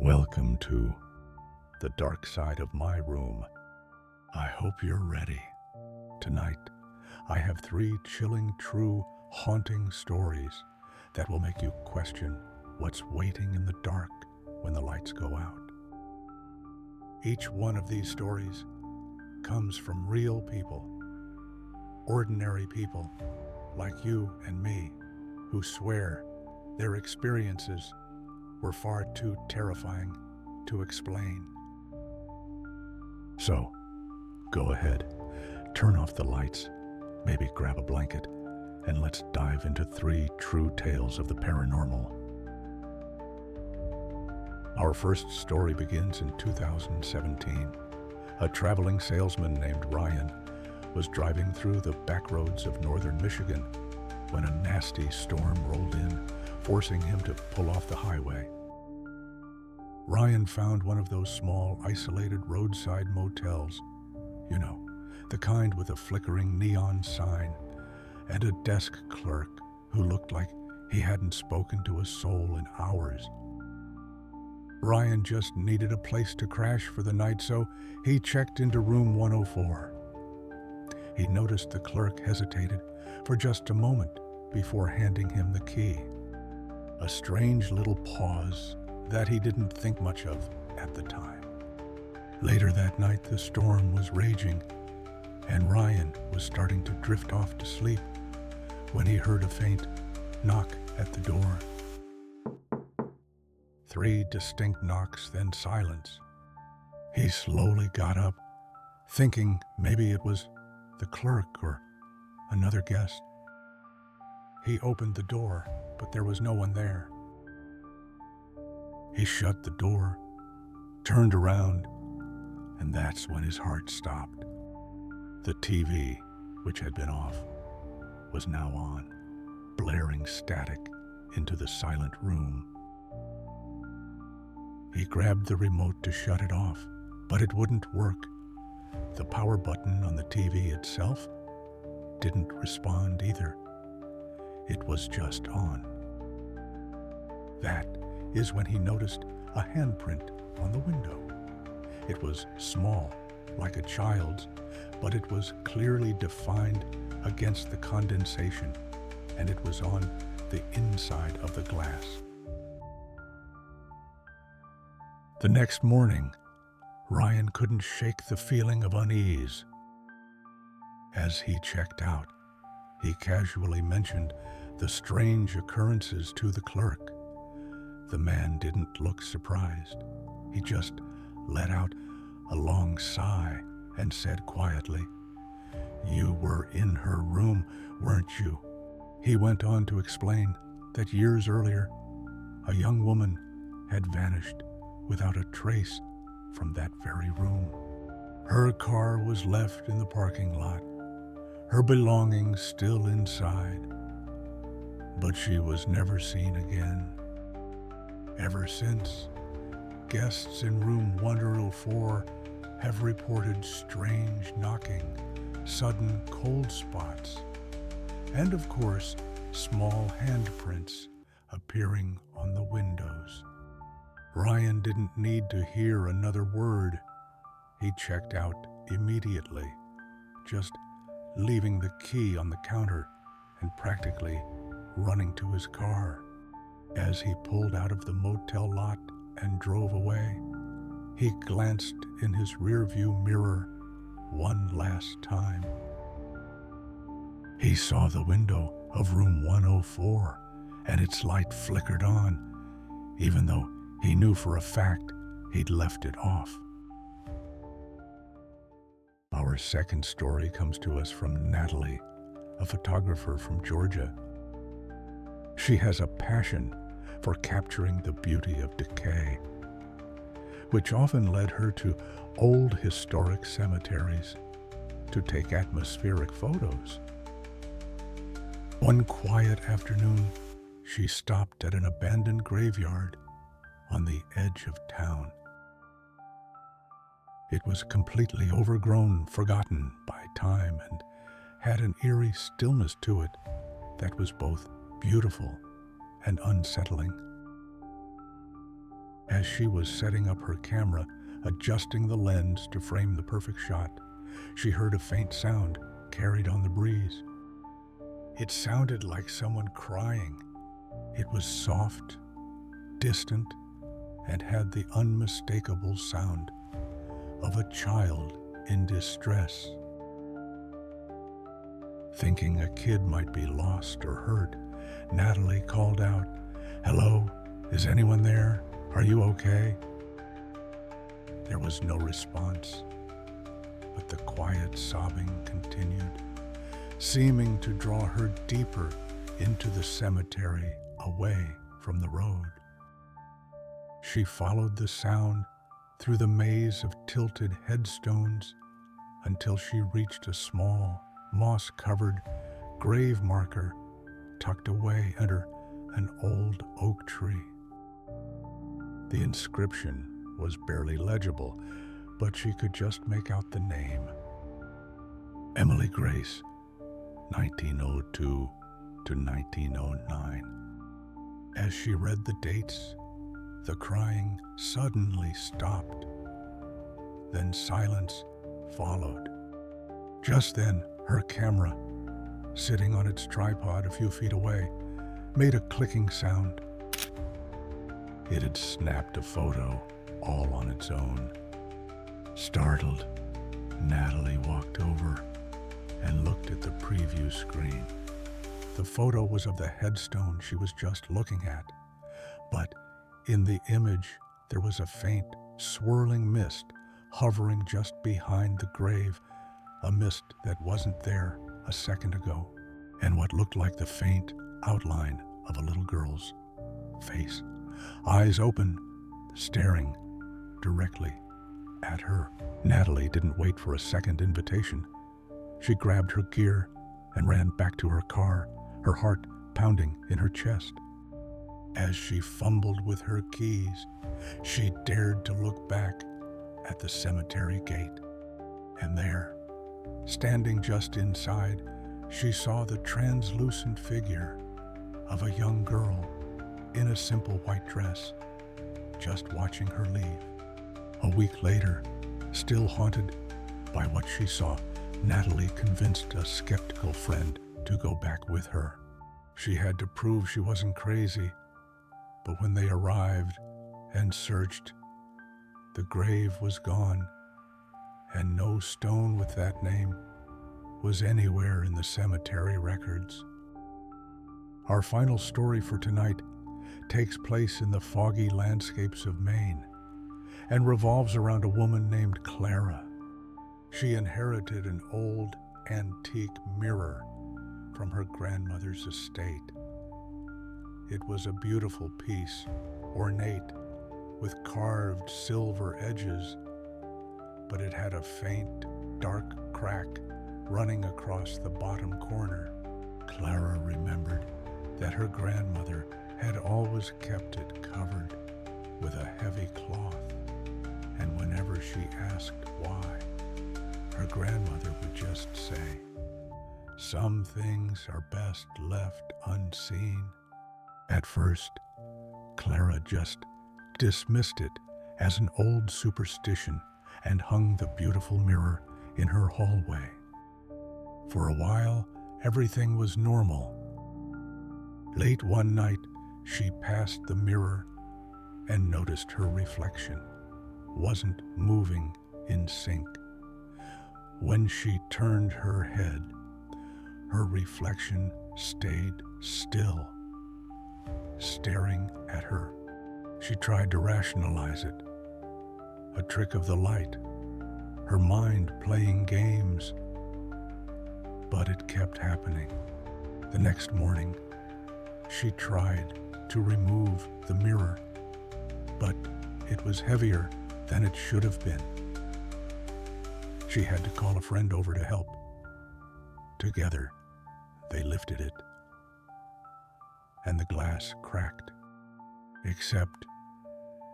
Welcome to the dark side of my room. I hope you're ready. Tonight, I have 3 chilling, true, haunting stories that will make you question what's waiting in the dark when the lights go out. Each one of these stories comes from real people, ordinary people like you and me, who swear their experiences were far too terrifying to explain. So, go ahead, turn off the lights, maybe grab a blanket, and let's dive into 3 true tales of the paranormal. Our first story begins in 2017. A traveling salesman named Ryan was driving through the back roads of northern Michigan when a nasty storm rolled in, forcing him to pull off the highway. Ryan found one of those small, isolated roadside motels, the kind with a flickering neon sign and a desk clerk who looked like he hadn't spoken to a soul in hours. Ryan just needed a place to crash for the night, so he checked into room 104. He noticed the clerk hesitated for just a moment before handing him the key. A strange little pause that he didn't think much of at the time. Later that night, the storm was raging, and Ryan was starting to drift off to sleep when he heard a faint knock at the door. 3 distinct knocks, then silence. He slowly got up, thinking maybe it was the clerk or another guest. He opened the door, but there was no one there. He shut the door, turned around, and that's when his heart stopped. The TV, which had been off, was now on, blaring static into the silent room. He grabbed the remote to shut it off, but it wouldn't work. The power button on the TV itself didn't respond either. It was just on. That is when he noticed a handprint on the window. It was small, like a child's, but it was clearly defined against the condensation, and it was on the inside of the glass. The next morning, Ryan couldn't shake the feeling of unease. As he checked out, he casually mentioned the strange occurrences to the clerk. The man didn't look surprised. He just let out a long sigh and said quietly, "You were in her room, weren't you?" He went on to explain that years earlier, a young woman had vanished without a trace from that very room. Her car was left in the parking lot, her belongings still inside, but she was never seen again. Ever since, guests in room 104 have reported strange knocking, sudden cold spots, and of course, small handprints appearing on the windows. Ryan didn't need to hear another word. He checked out immediately, just leaving the key on the counter and practically running to his car. As he pulled out of the motel lot and drove away, he glanced in his rearview mirror one last time. He saw the window of room 104, and its light flickered on, even though he knew for a fact he'd left it off. Our second story comes to us from Natalie, a photographer from Georgia. She has a passion for capturing the beauty of decay, which often led her to old historic cemeteries to take atmospheric photos. One quiet afternoon, she stopped at an abandoned graveyard on the edge of town. It was completely overgrown, forgotten by time, and had an eerie stillness to it that was both beautiful and unsettling. As she was setting up her camera, adjusting the lens to frame the perfect shot, she heard a faint sound carried on the breeze. It sounded like someone crying. It was soft, distant, and had the unmistakable sound of a child in distress. Thinking a kid might be lost or hurt, Natalie called out, "Hello, is anyone there? Are you okay?" There was no response, but the quiet sobbing continued, seeming to draw her deeper into the cemetery, away from the road. She followed the sound through the maze of tilted headstones until she reached a small, moss-covered grave marker tucked away under an old oak tree. The inscription was barely legible, but she could just make out the name. Emily Grace, 1902 to 1909. As she read the dates, the crying suddenly stopped. Then silence followed. Just then, her camera, sitting on its tripod a few feet away, made a clicking sound. It had snapped a photo all on its own. Startled, Natalie walked over and looked at the preview screen. The photo was of the headstone she was just looking at, but in the image there was a faint, swirling mist hovering just behind the grave, a mist that wasn't there a second ago, and what looked like the faint outline of a little girl's face, eyes open, staring directly at her. Natalie didn't wait for a second invitation. She grabbed her gear and ran back to her car, her heart pounding in her chest. As she fumbled with her keys, she dared to look back at the cemetery gate. And there, standing just inside, she saw the translucent figure of a young girl in a simple white dress, just watching her leave. A week later, still haunted by what she saw, Natalie convinced a skeptical friend to go back with her. She had to prove she wasn't crazy, but when they arrived and searched, the grave was gone, and no stone with that name was anywhere in the cemetery records. Our final story for tonight takes place in the foggy landscapes of Maine and revolves around a woman named Clara. She inherited an old, antique mirror from her grandmother's estate. It was a beautiful piece, ornate, with carved silver edges, but it had a faint, dark crack running across the bottom corner. Clara remembered that her grandmother had always kept it covered with a heavy cloth, and whenever she asked why, her grandmother would just say, "Some things are best left unseen." At first, Clara just dismissed it as an old superstition and hung the beautiful mirror in her hallway. For a while, everything was normal. Late one night, she passed the mirror and noticed her reflection wasn't moving in sync. When she turned her head, her reflection stayed still, staring at her. She tried to rationalize it. A trick of the light, her mind playing games. But it kept happening. The next morning, she tried to remove the mirror, but it was heavier than it should have been. She had to call a friend over to help. Together, they lifted it, and the glass cracked. Except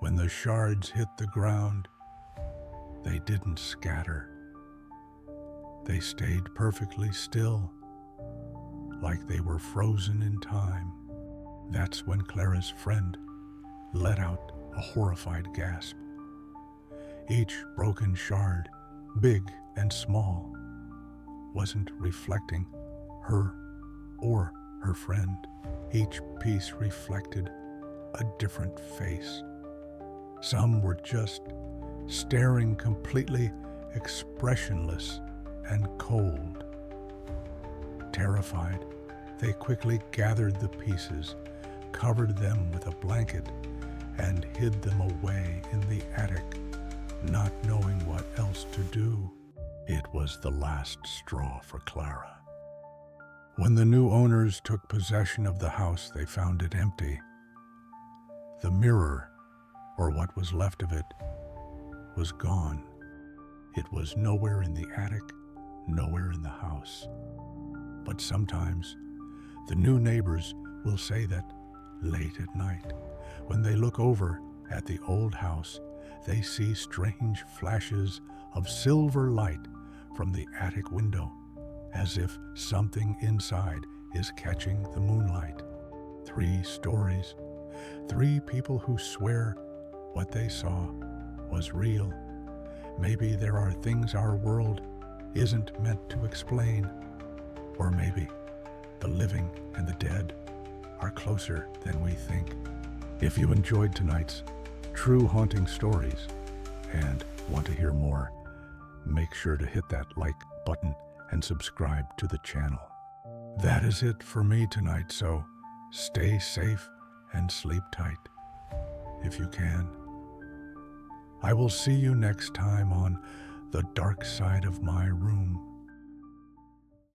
when the shards hit the ground, they didn't scatter. They stayed perfectly still, like they were frozen in time. That's when Clara's friend let out a horrified gasp. Each broken shard, big and small, wasn't reflecting her or her friend. Each piece reflected a different face. Some were just staring completely expressionless and cold. Terrified, they quickly gathered the pieces, covered them with a blanket, and hid them away in the attic, not knowing what else to do. It was the last straw for Clara. When the new owners took possession of the house, they found it empty. The mirror, or what was left of it, was gone. It was nowhere in the attic, nowhere in the house. But sometimes the new neighbors will say that late at night, when they look over at the old house, they see strange flashes of silver light from the attic window, as if something inside is catching the moonlight. 3 stories, 3 people who swear what they saw was real. Maybe there are things our world isn't meant to explain. Or maybe the living and the dead are closer than we think. If you enjoyed tonight's true haunting stories and want to hear more, make sure to hit that like button and subscribe to the channel. That is it for me tonight, so stay safe and sleep tight if you can. I will see you next time on The Dark Side of My Room.